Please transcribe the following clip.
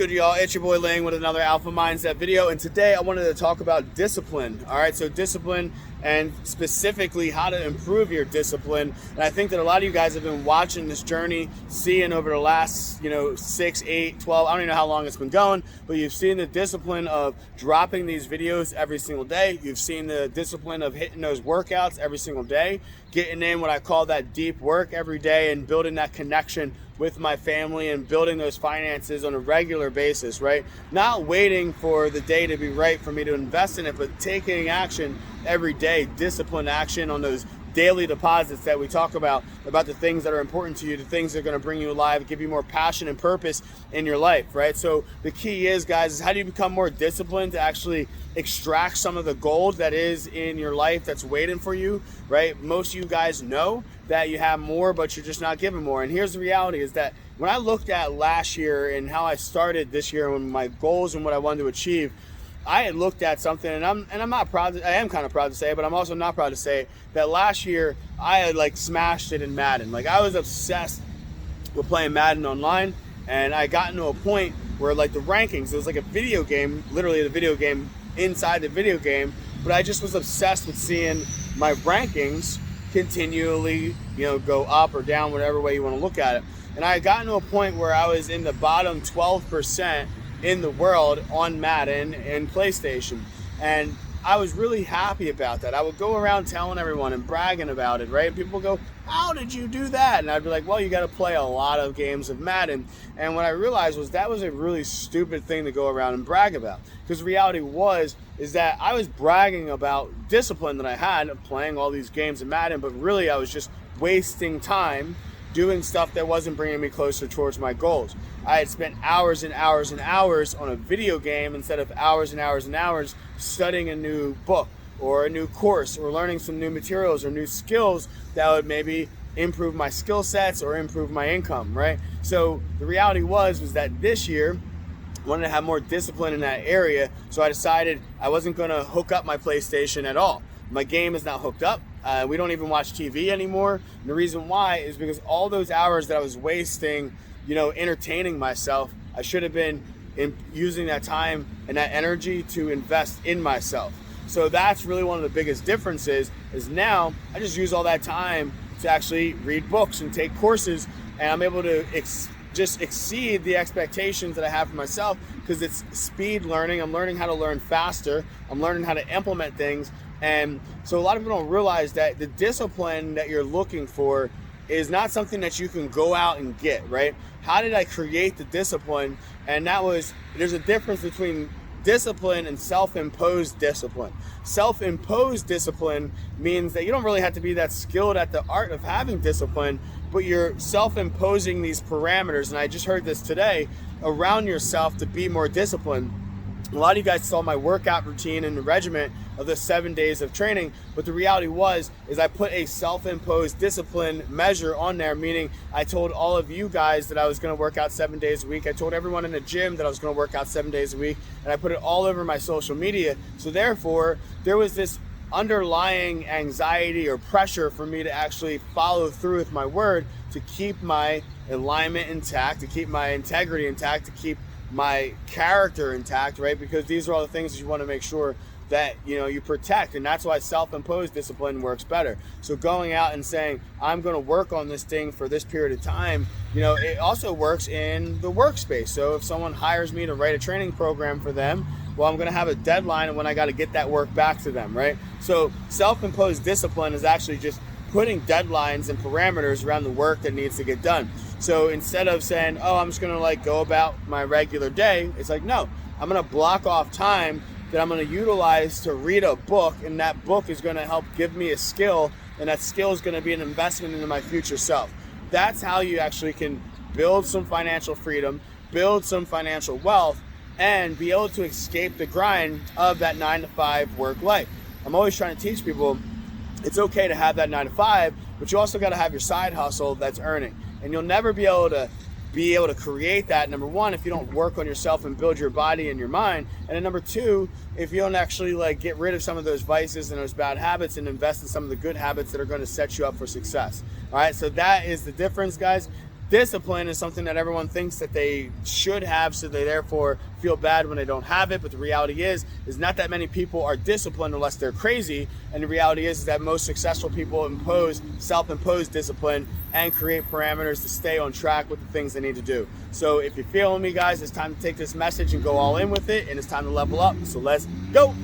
good, y'all? It's your boy Ling with another Alpha Mindset video, and today I wanted to talk about discipline. All right, so discipline, and specifically how to improve your discipline. And I think that a lot of you guys have been watching this journey, seeing over the last 6, 8, 12, I don't even know how long it's been going, but you've seen the discipline of dropping these videos every single day. You've seen the discipline of hitting those workouts every single day, getting in what I call that deep work every day, and building that connection with my family and building those finances on a regular basis, right? Not waiting for the day to be right for me to invest in it, but taking action every day, disciplined action on those daily deposits that we talk about the things that are important to you, the things that are going to bring you alive, give you more passion and purpose in your life, right? So the key is, guys, is how do you become more disciplined to actually extract some of the gold that is in your life that's waiting for you, right? Most of you guys know that you have more, but you're just not giving more. And here's the reality is that when I looked at last year and how I started this year and my goals and what I wanted to achieve, I had looked at something, and I'm not proud. I am kind of proud to say it, but I'm also not proud to say it, that last year I had smashed it in Madden. I was obsessed with playing Madden online, and I got into a point where the rankings, it was like a video game, literally the video game inside the video game, but I just was obsessed with seeing my rankings continually, go up or down, whatever way you want to look at it. And I had gotten to a point where I was in the bottom 12% in the world on Madden and PlayStation, and I was really happy about that. I would go around telling everyone and bragging about it, right? And people go, how did you do that? And I'd be like, well, you got to play a lot of games of Madden. And what I realized was that was a really stupid thing to go around and brag about, because the reality is that I was bragging about discipline that I had of playing all these games of Madden, but really I was just wasting time doing stuff that wasn't bringing me closer towards my goals. I had spent hours and hours and hours on a video game instead of hours and hours and hours studying a new book or a new course or learning some new materials or new skills that would maybe improve my skill sets or improve my income, right? So the reality was that this year I wanted to have more discipline in that area, so I decided I wasn't going to hook up my PlayStation at all. My game is not hooked up. We don't even watch TV anymore. And the reason why is because all those hours that I was wasting, entertaining myself, I should have been using that time and that energy to invest in myself. So that's really one of the biggest differences, is now I just use all that time to actually read books and take courses, and I'm able to just exceed the expectations that I have for myself, because it's speed learning. I'm learning how to learn faster. I'm learning how to implement things. And so a lot of people don't realize that the discipline that you're looking for is not something that you can go out and get, right? How did I create the discipline? And there's a difference between discipline and self-imposed discipline. Self-imposed discipline means that you don't really have to be that skilled at the art of having discipline, but you're self-imposing these parameters, and I just heard this today, around yourself to be more disciplined. A lot of you guys saw my workout routine and the regimen of the 7 days of training, but the reality is I put a self-imposed discipline measure on there, meaning I told all of you guys that I was going to work out 7 days a week. I told everyone in the gym that I was going to work out 7 days a week, and I put it all over my social media. So therefore, there was this underlying anxiety or pressure for me to actually follow through with my word, to keep my alignment intact, to keep my integrity intact, to keep my character intact, right? Because these are all the things that you want to make sure that you protect, and that's why self-imposed discipline works better. So going out and saying, I'm going to work on this thing for this period of time, it also works in the workspace. So if someone hires me to write a training program for them, well, I'm going to have a deadline and when I got to get that work back to them, right? So self-imposed discipline is actually just putting deadlines and parameters around the work that needs to get done. So instead of saying, oh, I'm just going to go about my regular day, it's no, I'm going to block off time that I'm going to utilize to read a book, and that book is going to help give me a skill, and that skill is going to be an investment into my future self. That's how you actually can build some financial freedom, build some financial wealth, and be able to escape the grind of that 9-to-5 work life. I'm always trying to teach people it's okay to have that 9-to-5, but you also got to have your side hustle that's earning. And you'll never be able to create that, number one, if you don't work on yourself and build your body and your mind. And then number two, if you don't actually get rid of some of those vices and those bad habits and invest in some of the good habits that are going to set you up for success. All right, so that is the difference, guys. Discipline is something that everyone thinks that they should have, so they therefore feel bad when they don't have it. But the reality is not that many people are disciplined unless they're crazy. And the reality is that most successful people self-impose discipline and create parameters to stay on track with the things they need to do. So if you're feeling me, guys, it's time to take this message and go all in with it, and it's time to level up. So let's go.